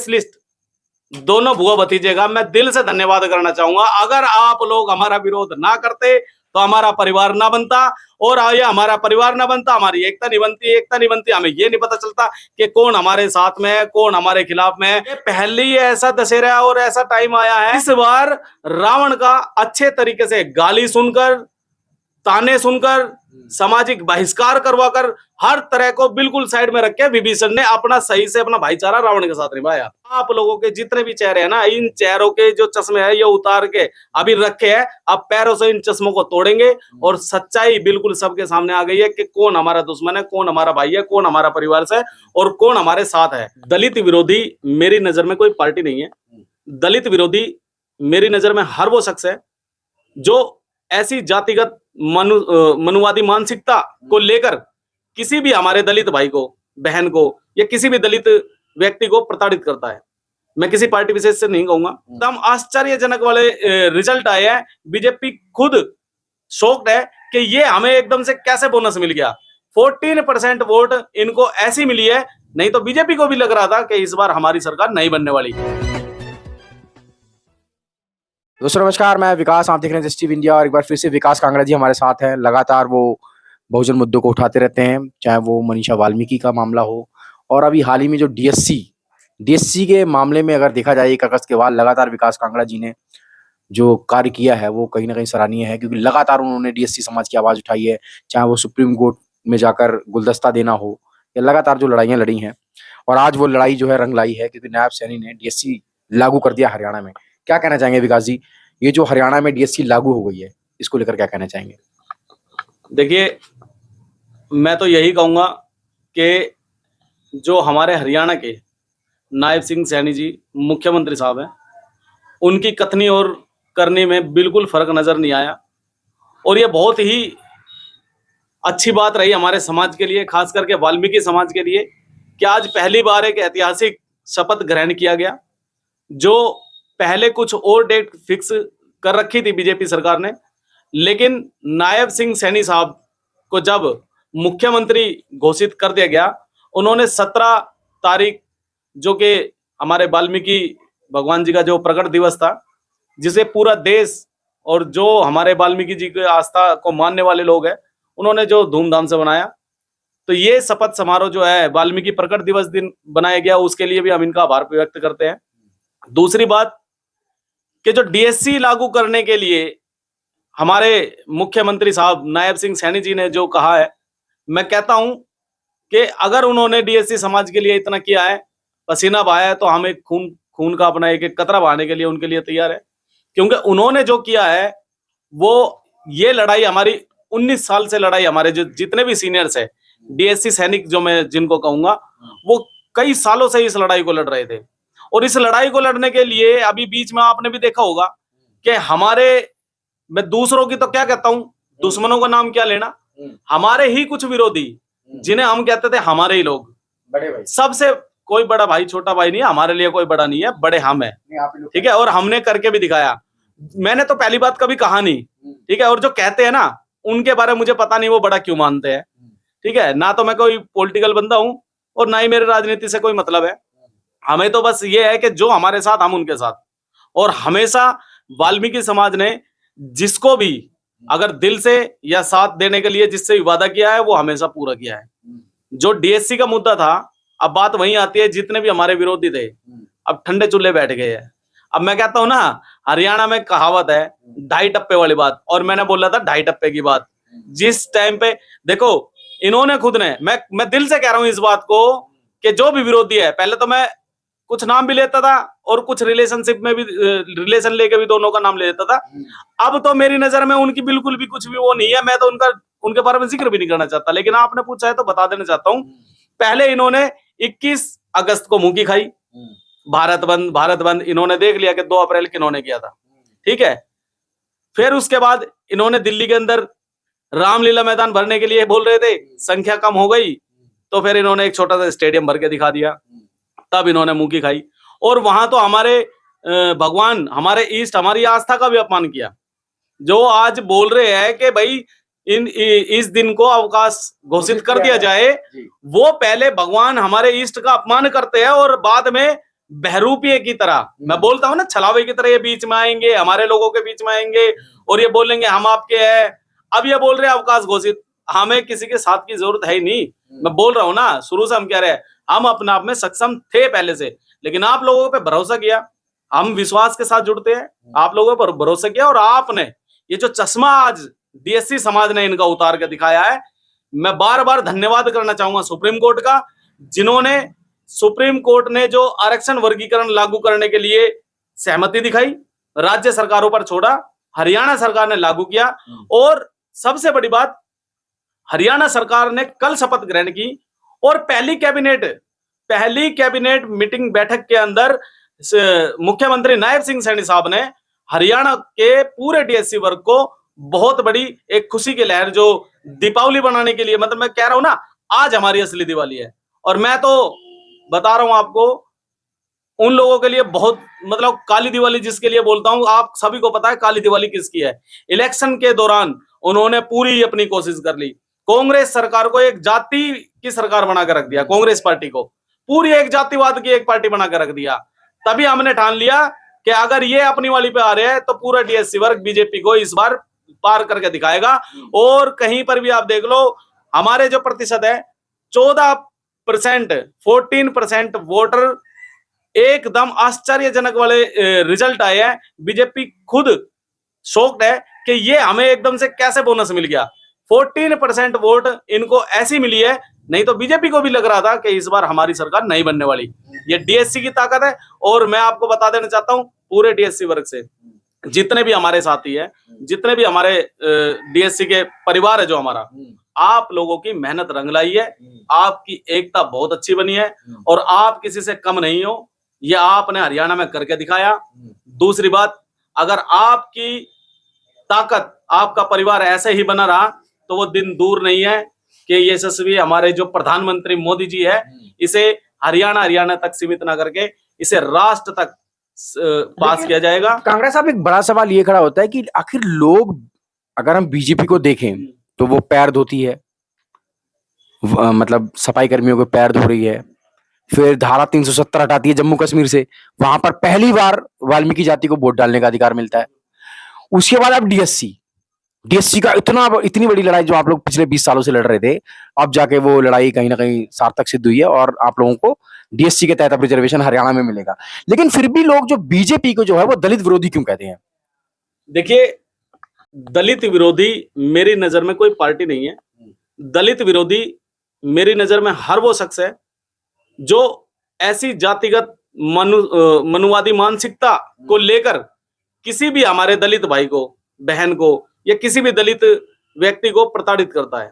List दोनों भुआ भतीजे का मैं दिल से धन्यवाद करना चाहूंगा। अगर आप लोग हमारा विरोध ना करते तो हमारा परिवार ना बनता, और ये हमारा परिवार ना बनता, हमारी एकता नहीं बनती। एकता नहीं बनती, हमें ये नहीं पता चलता कि कौन हमारे साथ में है, कौन हमारे खिलाफ में है। पहले ही ऐसा दशहरा और ऐसा टाइम आया है, इस बार रावण का अच्छे तरीके से गाली सुनकर, ताने सुनकर, सामाजिक बहिष्कार करवाकर, हर तरह को बिल्कुल साइड में रख के विभीषण ने अपना सही से अपना भाईचारा रावण के साथ निभाया। आप लोगों के जितने भी चेहरे हैं ना, इन चेहरों के जो चश्मे हैं ये उतार के अभी रखे हैं, अब पैरों से इन चश्मों को तोड़ेंगे और सच्चाई बिल्कुल सबके सामने आ गई है कि कौन हमारा दुश्मन है, कौन हमारा भाई है, कौन हमारा परिवार से और कौन हमारे साथ है। दलित विरोधी मेरी नजर में कोई पार्टी नहीं है। दलित विरोधी मेरी नजर में हर वो शख्स है जो ऐसी जातिगत मनुवादी मानसिकता को लेकर किसी भी हमारे दलित भाई को, बहन को या किसी भी दलित व्यक्ति को प्रताड़ित करता है। मैं किसी पार्टी विशेष से नहीं कहूंगा। एकदम आश्चर्यजनक वाले रिजल्ट आए हैं। बीजेपी खुद शॉक्ड है कि ये हमें एकदम से कैसे बोनस मिल गया। 14% वोट इनको ऐसी मिली है, नहीं तो बीजेपी को भी लग रहा था कि इस बार हमारी सरकार नहीं बनने वाली। दोस्तों नमस्कार, मैं विकास, आप देख रहे हैं जस्टिस इंडिया और एक बार फिर से विकास कांगड़ा जी हमारे साथ हैं। लगातार वो बहुजन मुद्दों को उठाते रहते हैं, चाहे वो मनीषा वाल्मीकि का मामला हो और अभी हाल ही में जो डीएससी के मामले में अगर देखा जाए 1 अगस्त के बाद लगातार विकास कांगड़ा जी ने जो कार्य किया है वो कहीं ना कहीं सराहनीय है, क्योंकि लगातार उन्होंने डीएससी समाज की आवाज उठाई है, चाहे वो सुप्रीम कोर्ट में जाकर गुलदस्ता देना हो या लगातार जो लड़ाइयाँ लड़ी हैं। और आज वो लड़ाई जो है रंग लाई है, क्योंकि नायब सैनी ने डीएससी लागू कर दिया हरियाणा में। क्या कहना चाहेंगे विकास जी, ये जो हरियाणा में डीएससी लागू हो गई है इसको लेकर क्या कहना चाहेंगे? देखिए, मैं तो यही कहूंगा कि जो हमारे हरियाणा के नायब सिंह सैनी जी मुख्यमंत्री साहब हैं, उनकी कथनी और करने में बिल्कुल फर्क नजर नहीं आया। और ये बहुत ही अच्छी बात रही हमारे समाज के लिए, खास करके वाल्मीकि समाज के लिए, कि आज पहली बार एक ऐतिहासिक शपथ ग्रहण किया गया। जो पहले कुछ और डेट फिक्स कर रखी थी बीजेपी सरकार ने, लेकिन नायब सिंह सैनी साहब को जब मुख्यमंत्री घोषित कर दिया गया, उन्होंने 17 तारीख, जो कि हमारे वाल्मीकि भगवान जी का जो प्रकट दिवस था, जिसे पूरा देश और जो हमारे वाल्मीकि जी की आस्था को मानने वाले लोग हैं, उन्होंने जो धूमधाम से बनाया, तो ये शपथ समारोह जो है वाल्मीकि प्रकट दिवस दिन बनाया गया, उसके लिए भी हम इनका आभार व्यक्त करते हैं। दूसरी बात कि जो डीएससी लागू करने के लिए हमारे मुख्यमंत्री साहब नायब सिंह सैनी जी ने जो कहा है, मैं कहता हूं कि अगर उन्होंने डीएससी समाज के लिए इतना किया है, पसीना बहाया है, तो हम एक खून का अपना एक कतरा बहाने के लिए उनके लिए तैयार है। क्योंकि उन्होंने जो किया है वो, ये लड़ाई हमारी 19 साल से लड़ाई, हमारे जो जितने भी सीनियर्स है डीएससी सैनिक जो मैं जिनको कहूंगा, वो कई सालों से इस लड़ाई को लड़ रहे थे। और इस लड़ाई को लड़ने के लिए अभी बीच में आपने भी देखा होगा कि मैं दूसरों की तो क्या कहता हूं, दुश्मनों का नाम क्या लेना, हमारे ही कुछ विरोधी जिन्हें हम कहते थे हमारे ही लोग, बड़े भाई, सबसे कोई बड़ा भाई छोटा भाई नहीं है, हमारे लिए कोई बड़ा नहीं है, बड़े हम है, ठीक है। और हमने करके भी दिखाया। मैंने तो पहली बात कभी कहा नहीं, ठीक है। और जो कहते हैं ना, उनके बारे में मुझे पता नहीं वो बड़ा क्यों मानते हैं, ठीक है। ना तो मैं कोई पॉलिटिकल बंदा हूं और ना ही मेरे राजनीति से कोई मतलब है। हमें तो बस ये है कि जो हमारे साथ हम उनके साथ। और हमेशा वाल्मीकि समाज ने जिसको भी अगर दिल से या साथ देने के लिए जिससे वादा किया है, वो हमेशा पूरा किया है। जो डीएससी का मुद्दा था, अब बात वहीं आती है, जितने भी हमारे विरोधी थे अब ठंडे चूल्हे बैठ गए हैं। अब मैं कहता हूं ना, हरियाणा में कहावत है 2.5 टप्पे वाली बात, और मैंने बोला था 2.5 टप्पे की बात। जिस टाइम पे देखो, इन्होंने खुद ने, मैं दिल से कह रहा हूं इस बात को, कि जो भी विरोधी है, पहले तो मैं कुछ नाम भी लेता था और कुछ रिलेशनशिप में भी रिलेशन लेके भी दोनों का नाम ले लेता था। अब तो मेरी नजर में उनकी बिल्कुल भी कुछ भी वो नहीं है। मैं तो उनके बारे में जिक्र भी नहीं करना चाहता, लेकिन आपने पूछा है तो बता देना चाहता हूं। पहले इन्होंने 21 अगस्त को मुंह की खाई, भारत बंद इन्होंने देख लिया कि 2 अप्रैल इन्होंने किया था, ठीक है। फिर उसके बाद इन्होंने दिल्ली के अंदर रामलीला मैदान भरने के लिए बोल रहे थे, संख्या कम हो गई तो फिर इन्होंने एक छोटा सा स्टेडियम भर के दिखा दिया, तब इन्होंने मुंह की खाई। और वहां तो हमारे भगवान, हमारे ईस्ट, हमारी आस्था का भी अपमान किया। जो आज बोल रहे हैं कि भाई इस दिन को अवकाश घोषित कर दिया जाए, वो पहले भगवान हमारे ईस्ट का अपमान करते हैं और बाद में बहरूपिये की तरह, मैं बोलता हूं ना, छलावे की तरह ये बीच में आएंगे, हमारे लोगों के बीच में आएंगे और ये बोलेंगे हम आपके हैं। अब ये बोल रहे हैं अवकाश घोषित, हमें किसी के साथ की जरूरत है ही नहीं। मैं बोल रहा हूं ना, शुरू से हम कह रहे हैं हम अपने आप में सक्षम थे पहले से, लेकिन आप लोगों पे भरोसा किया, हम विश्वास के साथ जुड़ते हैं, आप लोगों पर भरोसा किया और आपने ये जो चश्मा आज डीएससी समाज ने इनका उतार के दिखाया है, मैं बार बार धन्यवाद करना चाहूंगा सुप्रीम कोर्ट का, जिन्होंने सुप्रीम कोर्ट ने जो आरक्षण वर्गीकरण लागू करने के लिए सहमति दिखाई, राज्य सरकारों पर छोड़ा, हरियाणा सरकार ने लागू किया। और सबसे बड़ी बात, हरियाणा सरकार ने कल शपथ ग्रहण की और पहली कैबिनेट मीटिंग बैठक के अंदर मुख्यमंत्री नायब सिंह सैनी साहब ने हरियाणा के पूरे डीएससी वर्ग को बहुत बड़ी एक खुशी की लहर, जो दीपावली बनाने के लिए, मतलब मैं कह रहा हूं ना, आज हमारी असली दिवाली है। और मैं तो बता रहा हूं आपको, उन लोगों के लिए बहुत, मतलब काली दिवाली जिसके लिए बोलता हूं, आप सभी को पता है काली दिवाली किसकी है। इलेक्शन के दौरान उन्होंने पूरी अपनी कोशिश कर ली, कांग्रेस सरकार को एक जाति की सरकार बनाकर रख दिया, कांग्रेस पार्टी को पूरी एक जातिवाद की एक पार्टी बनाकर रख दिया। तभी हमने ठान लिया कि अगर ये अपनी वाली पे आ रहे हैं तो पूरा डीएससी वर्ग बीजेपी को इस बार पार करके दिखाएगा। और कहीं पर भी आप देख लो, हमारे जो प्रतिशत है 14%, 14% वोटर, एकदम आश्चर्यजनक वाले रिजल्ट आए हैं। बीजेपी खुद शॉक्ड है कि ये हमें एकदम से कैसे बोनस मिल गया। 14% वोट इनको ऐसी मिली है, नहीं तो बीजेपी को भी लग रहा था कि इस बार हमारी सरकार नहीं बनने वाली। ये डीएससी की ताकत है। और मैं आपको बता देना चाहता हूं, पूरे डीएससी वर्ग से जितने भी हमारे साथी हैं, जितने भी हमारे डीएससी के परिवार है जो हमारा, आप लोगों की मेहनत रंग लाई है, आपकी एकता बहुत अच्छी बनी है और आप किसी से कम नहीं हो, ये आपने हरियाणा में करके दिखाया। दूसरी बात, अगर आपकी ताकत, आपका परिवार ऐसे ही बना रहा तो वो दिन दूर नहीं है कि यशस्वी हमारे जो प्रधानमंत्री मोदी जी है, इसे हरियाणा तक सीमित ना करके इसे राष्ट्र तक पास किया जाएगा। कांग्रेस साहब, एक बड़ा सवाल ये खड़ा होता है कि आखिर लोग, अगर हम बीजेपी को देखें तो वो पैर धोती है, मतलब सफाई कर्मियों के पैर धो रही है, फिर धारा 370 हटाती है जम्मू कश्मीर से, वहां पर पहली बार वाल्मीकि जाति को वोट डालने का अधिकार मिलता है। उसके बाद अब डीएससी का इतनी बड़ी लड़ाई जो आप लोग पिछले 20 सालों से लड़ रहे थे, अब जाके वो लड़ाई कहीं ना कहीं सार्थक सिद्ध हुई है और आप लोगों को डीएससी के तहत अब रिजर्वेशन हरियाणा में मिलेगा। लेकिन फिर भी लोग जो बीजेपी को जो है वो दलित विरोधी क्यों कहते हैं? देखिए, दलित विरोधी मेरी नजर में कोई पार्टी नहीं है। दलित विरोधी मेरी नजर में हर वो शख्स है जो ऐसी जातिगत मनुवादी मानसिकता को लेकर किसी भी हमारे दलित भाई को, बहन को या किसी भी दलित व्यक्ति को प्रताड़ित करता है।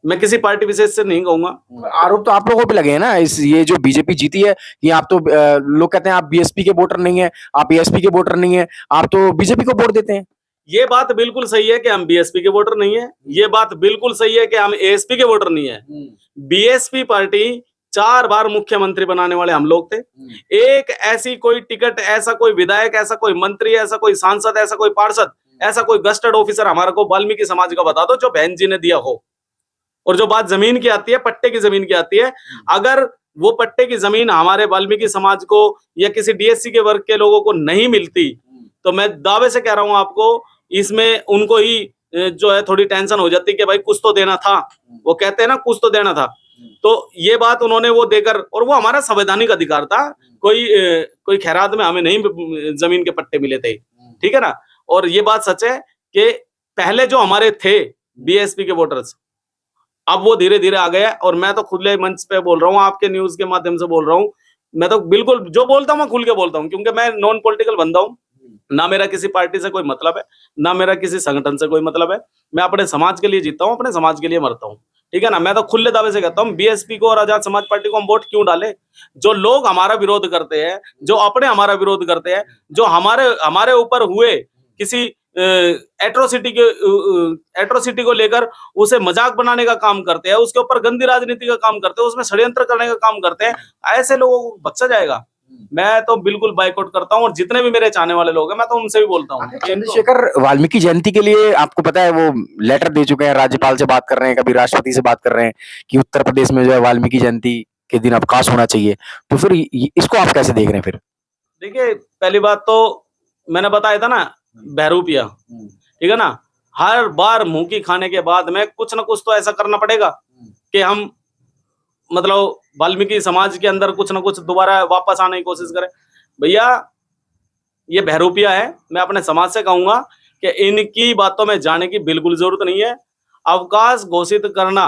मैं किसी पार्टी विशेष से नहीं कहूंगा। आरोप तो आप लोगों पे लगे हैं ना, ये जो बीजेपी जीती है, ये आप तो लोग कहते हैं आप बीएसपी के वोटर नहीं है, आप एएसपी के वोटर नहीं है, आप तो बीजेपी को वोट देते हैं। ये बात बिल्कुल सही है कि हम बीएसपी के वोटर नहीं है, ये बात बिल्कुल सही है कि हम एएसपी के वोटर नहीं है। बीएसपी पार्टी 4 बार मुख्यमंत्री बनाने वाले हम लोग थे। एक ऐसी कोई टिकट, ऐसा कोई विधायक, ऐसा कोई मंत्री, ऐसा कोई सांसद, ऐसा कोई पार्षद, ऐसा कोई गस्टेड ऑफिसर हमारे को वाल्मीकि समाज का बता दो जो बहन जी ने दिया हो। और जो बात जमीन की आती है, पट्टे की जमीन की आती है, अगर वो पट्टे की जमीन हमारे वाल्मीकि समाज को या किसी डीएससी के वर्ग के लोगों को नहीं मिलती, तो मैं दावे से कह रहा हूं आपको, इसमें उनको ही जो है थोड़ी टेंशन हो जाती कि भाई कुछ तो देना था। वो कहते हैं ना, कुछ तो देना था। तो ये बात उन्होंने वो देकर, और वो हमारा संवैधानिक अधिकार था, कोई खैरात में हमें नहीं जमीन के पट्टे मिले थे, ठीक है ना। और ये बात सच है कि पहले जो हमारे थे बीएसपी के वोटर्स, अब वो धीरे धीरे आ गए। और मैं तो खुले मंच पे बोल रहा हूँ, आपके न्यूज के माध्यम से बोल रहा हूँ, मैं तो बिल्कुल जो बोलता हूँ मैं खुल के बोलता हूँ, क्योंकि मैं नॉन पॉलिटिकल बंदा हूँ। ना मेरा किसी पार्टी से कोई मतलब है, ना मेरा किसी संगठन से कोई मतलब है। मैं अपने समाज के लिए जीता हूँ, अपने समाज के लिए मरता हूँ, ठीक है ना। मैं तो खुले दावे से कहता हूँ, बीएसपी को और आजाद समाज पार्टी को हम वोट क्यों डाले? जो लोग हमारा विरोध करते हैं, जो अपने हमारा विरोध करते हैं, जो हमारे ऊपर हुए किसी एट्रोसिटी को लेकर उसे मजाक बनाने का काम करते हैं, उसके ऊपर गंदी राजनीति का काम करते हैं, उसमें षड्यंत्र करने का काम करते हैं, ऐसे लोगों को बख्शा जाएगा? मैं तो बिल्कुल बाइकआउट करता हूं। और जितने भी मेरे चाहने वाले लोग हैं, मैं तो उनसे भी बोलता हूं। चंद्रशेखर वाल्मीकि जयंती के लिए आपको पता है वो लेटर दे चुके हैं, राज्यपाल से बात कर रहे हैं, कभी राष्ट्रपति से बात कर रहे हैं कि उत्तर प्रदेश में जो है वाल्मीकि जयंती के दिन अवकाश होना चाहिए, तो फिर इसको आप कैसे देख रहे हैं फिर? देखिए, पहली बात तो मैंने बताया था ना, बहरूपिया, ठीक है ना, हर बार मुंह की खाने के बाद में कुछ ना कुछ तो ऐसा करना पड़ेगा कि हम मतलब वाल्मीकि समाज के अंदर कुछ ना कुछ दोबारा वापस आने की कोशिश करें। भैया, ये बहरूपिया है, मैं अपने समाज से कहूंगा कि इनकी बातों में जाने की बिल्कुल जरूरत नहीं है। अवकाश घोषित करना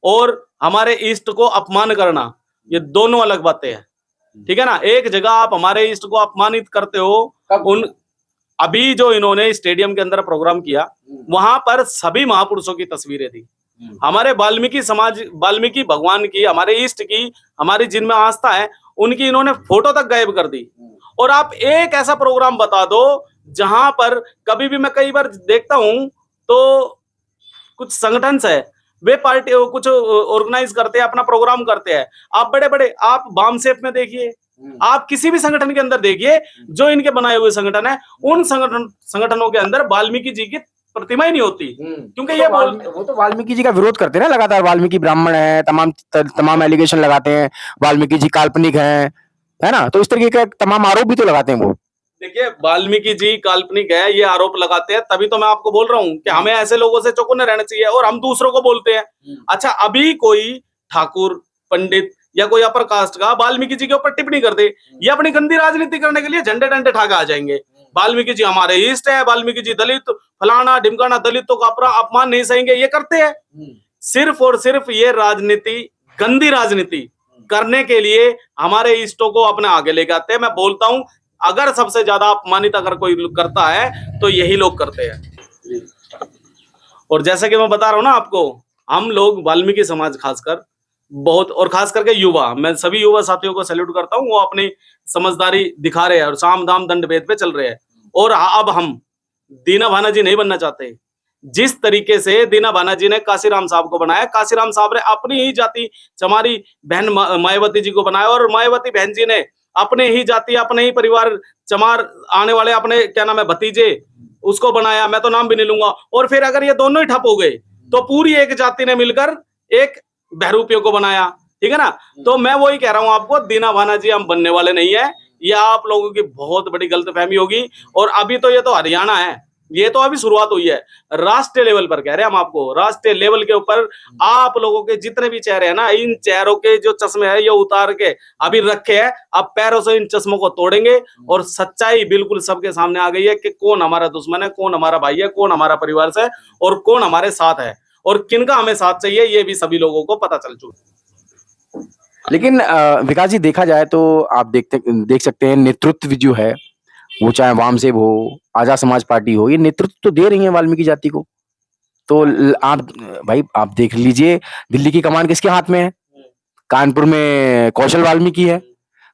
और हमारे इष्ट को अपमान करना, ये दोनों अलग बातें हैं, ठीक है ना। एक जगह आप हमारे इष्ट को अपमानित करते हो, उन अभी जो इन्होंने स्टेडियम के अंदर प्रोग्राम किया, वहां पर सभी महापुरुषों की तस्वीरें थी, हमारे वाल्मीकि समाज, वाल्मीकि भगवान की, हमारे इष्ट की, हमारी जिनमें आस्था है, उनकी इन्होंने फोटो तक गायब कर दी। और आप एक ऐसा प्रोग्राम बता दो जहां पर कभी भी, मैं कई बार देखता हूं तो कुछ संगठन है, वे पार्टी कुछ ऑर्गेनाइज करते हैं, अपना प्रोग्राम करते हैं। आप बड़े बड़े, आप बाम सेफ में देखिए, आप किसी भी संगठन के अंदर देखिए, जो इनके बनाए हुए संगठन है, उन संगठनों के अंदर वाल्मीकि जी की प्रतिमा ही नहीं होती, क्योंकि ये वो तो वाल्मीकि जी का विरोध करते हैं ना लगातार। वाल्मीकि ब्राह्मण है, तमाम एलिगेशन लगाते हैं, वाल्मीकि जी काल्पनिक है ना, तो इस तरीके का तमाम आरोप भी तो लगाते हैं वो। देखिए, वाल्मीकि जी काल्पनिक है, ये आरोप लगाते हैं, तभी तो मैं आपको बोल रहा हूं कि हमें ऐसे लोगों से चौकन्ने रहना चाहिए। और हम दूसरों को बोलते हैं, अच्छा अभी कोई ठाकुर, पंडित या कोई अपर कास्ट का वाल्मीकि जी के ऊपर टिप्पणी कर दे, ये अपनी गंदी राजनीति करने के लिए झंडे डंडे ठाके आ जाएंगे। वाल्मीकि जी हमारे इष्ट है, वाल्मीकि जी दलित, फलाना ढिमकाना, दलितों का अपमान नहीं सहेंगे, ये करते हैं। सिर्फ और सिर्फ ये राजनीति, गंदी राजनीति करने के लिए हमारे इष्टों को अपने आगे लेके आते हैं। मैं बोलता हूं, अगर सबसे ज्यादा अपमानित अगर कोई करता है तो यही लोग करते हैं। और जैसे कि मैं बता रहा हूं ना आपको, हम लोग वाल्मीकि समाज खासकर बहुत, और खास करके युवा, मैं सभी युवा साथियों को सैल्यूट करता हूं, वो अपनी समझदारी दिखा रहे हैं और साम दाम दंड भेद पे चल रहे हैं। और अब हम दीना भाना जी नहीं बनना चाहते। जिस तरीके से दीना भाना जी ने काशीराम साहब को बनाया, काशीराम साहब ने अपनी ही जाति चमारी बहन मायावती जी को बनाया, और मायावती बहन जी ने अपने ही जाति, अपने ही परिवार चमार आने वाले अपने क्या नाम है भतीजे, उसको बनाया, मैं तो नाम भी नहीं लूंगा। और फिर अगर ये दोनों ही ठप हो गए तो पूरी एक जाति ने मिलकर एक बहरूपियों को बनाया, ठीक है ना। तो मैं वही कह रहा हूं आपको, दीना भाना जी हम बनने वाले नहीं है। ये आप लोगों की बहुत बड़ी गलतफहमी होगी। और अभी तो ये तो हरियाणा है, ये तो अभी शुरुआत हुई है। राष्ट्रीय लेवल पर कह रहे हैं हम आपको, राष्ट्रीय लेवल के ऊपर आप लोगों के जितने भी चेहरे हैं ना, इन चेहरों के जो चश्मे हैं ये उतार के अभी रखे हैं, अब पैरों से इन चश्मों को तोड़ेंगे और सच्चाई बिल्कुल सबके सामने आ गई है कि कौन हमारा दुश्मन है, कौन हमारा भाई है, कौन हमारा परिवार से और कौन हमारे साथ है, और किनका हमें साथ चाहिए, ये भी सभी लोगों को पता चल चुका है। लेकिन विकास जी, देखा जाए तो आप देख सकते हैं, नेतृत्व जो है वो चाहे वामसेब हो, आजाद समाज पार्टी हो, ये नेतृत्व तो दे रही है वाल्मीकि जाति को। तो आप भाई आप देख लीजिए, दिल्ली की कमान किसके हाथ में है? कानपुर में कौशल वाल्मीकि है,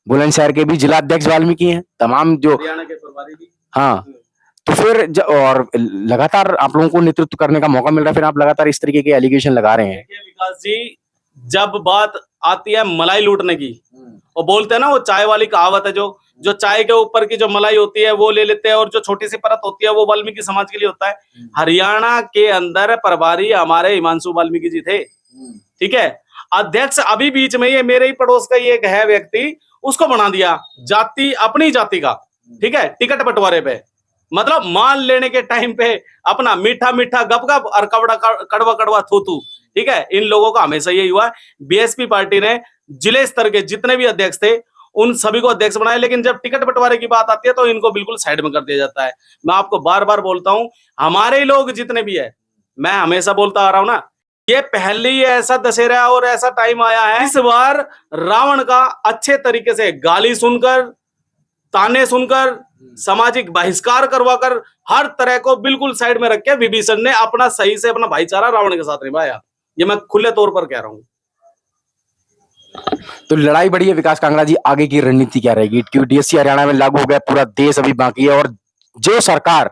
बुलंदशहर के भी जिला अध्यक्ष वाल्मीकि हैं, तमाम जो हरियाणा के प्रभारी भी। हाँ। तो फिर और लगातार आप लोगों को नेतृत्व करने का मौका मिल रहा है, फिर आप लगातार इस तरीके के एलिगेशन लगा रहे हैं। विकास जी, जब बात आती है मलाई लूटने की, और बोलते हैं ना, वो चाय वाली कहावत है, जो चाय के ऊपर की जो मलाई होती है वो ले लेते हैं, और जो छोटी सी परत होती है वो वाल्मीकि समाज के लिए होता है। हरियाणा के अंदर प्रभारी हमारे हिमांशु वाल्मीकि जी थे, ठीक है। अध्यक्ष अभी बीच में ये मेरे ही पड़ोस का ये है व्यक्ति, उसको बना दिया जाति, अपनी जाति का, ठीक है, टिकट बंटवारे पे, मतलब मान लेने के टाइम पे अपना मीठा मीठा गपगप और कड़वा कड़वा थूथू, ठीक है। इन लोगों का हमेशा यही हुआ। बीएसपी पार्टी ने जिले स्तर के जितने भी अध्यक्ष थे उन सभी को अध्यक्ष बनाया, लेकिन जब टिकट बंटवारे की बात आती है तो इनको बिल्कुल साइड में कर दिया जाता है। मैं आपको बार बार बोलता हूं, हमारे लोग जितने भी है, मैं हमेशा बोलता आ रहा हूं ना, ये पहले ही ऐसा दशहरा और ऐसा टाइम आया है, इस बार रावण का अच्छे तरीके से गाली सुनकर, ताने सुनकर, सामाजिक बहिष्कार करवाकर, हर तरह को बिल्कुल साइड में रख के विभीषण ने अपना सही से अपना भाईचारा रावण के साथ निभाया। ये मैं खुले तौर पर कह रहा हूं। तो लड़ाई बड़ी है विकास कांगड़ा जी, आगे की रणनीति क्या रहेगी? क्योंकि डीएससी हरियाणा में लागू हो गया, पूरा देश अभी बाकी है, और जो सरकार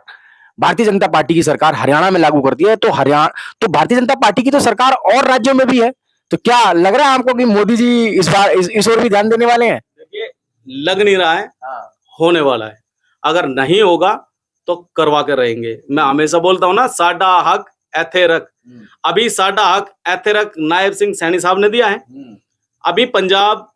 भारतीय जनता पार्टी की सरकार हरियाणा में लागू करती है, तो भारतीय जनता पार्टी की तो सरकार और राज्यों में भी है। तो क्या लग रहा है आपको कि मोदी जी इस बार इस ओर भी ध्यान देने वाले हैं? देखिए, लग नहीं रहा है, होने वाला है। अगर नहीं होगा तो करवा के रहेंगे। मैं हमेशा बोलता हूं ना, साडा हक एथे रख। अभी साडा हक एथे रख नायब सिंह सैनी साहब ने दिया है। अभी पंजाब,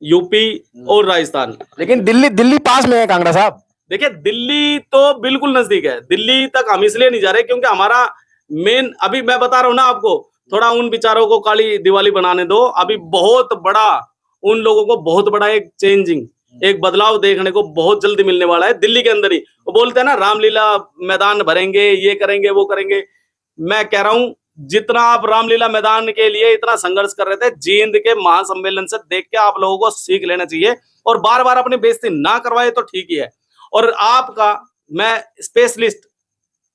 यूपी और राजस्थान। लेकिन दिल्ली दिल्ली पास में है कांगड़ा साहब। देखिए दिल्ली तो बिल्कुल नजदीक है, दिल्ली तक हम इसलिए नहीं जा रहे क्योंकि हमारा मेन, अभी मैं बता रहा हूं ना आपको, थोड़ा उन विचारों को काली दिवाली बनाने दो। अभी बहुत बड़ा, उन लोगों को बहुत बड़ा एक चेंजिंग, एक बदलाव देखने को बहुत जल्दी मिलने वाला है दिल्ली के अंदर ही। वो बोलते हैं ना रामलीला मैदान भरेंगे, ये करेंगे वो करेंगे। मैं कह रहा हूं जितना आप रामलीला मैदान के लिए इतना संघर्ष कर रहे थे, जींद के महासम्मेलन से देख के आप लोगों को सीख लेना चाहिए और बार बार अपनी बेइज्जती ना करवाए तो ठीक ही है। और आपका मैं स्पेशलिस्ट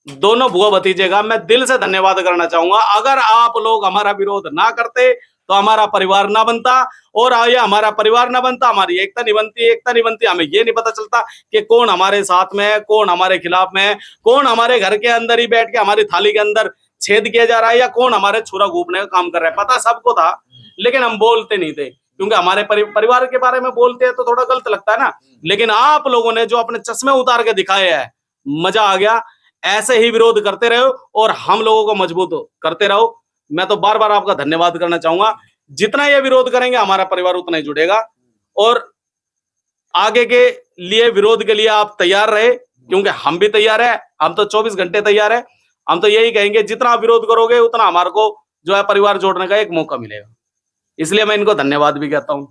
दोनों बुआ भतीजे का मैं दिल से धन्यवाद करना चाहूंगा। अगर आप लोग हमारा विरोध ना करते तो हमारा परिवार ना बनता, और ये हमारा परिवार ना बनता, हमारी एकता नहीं बनती। एकता नहीं बनती, हमें ये नहीं पता चलता कि कौन हमारे साथ में है, कौन हमारे खिलाफ में है, कौन हमारे घर के अंदर ही बैठ के हमारी थाली के अंदर छेद किया जा रहा है, या कौन हमारे छुरा घूपने का काम कर रहा है। पता सबको था, लेकिन हम बोलते नहीं थे क्योंकि हमारे परिवार के बारे में बोलते हैं तो थोड़ा गलत लगता है ना। लेकिन आप लोगों ने जो अपने चश्मे उतार के दिखाए हैं, मजा आ गया। ऐसे ही विरोध करते रहो और हम लोगों को मजबूत करते रहो। मैं तो बार बार आपका धन्यवाद करना चाहूंगा। जितना ये विरोध करेंगे हमारा परिवार उतना ही जुड़ेगा, और आगे के लिए विरोध के लिए आप तैयार रहे क्योंकि हम भी तैयार है। हम तो 24 घंटे तैयार है। हम तो यही कहेंगे जितना आप विरोध करोगे उतना हमारे को जो है परिवार जोड़ने का एक मौका मिलेगा। इसलिए मैं इनको धन्यवाद भी कहता हूं।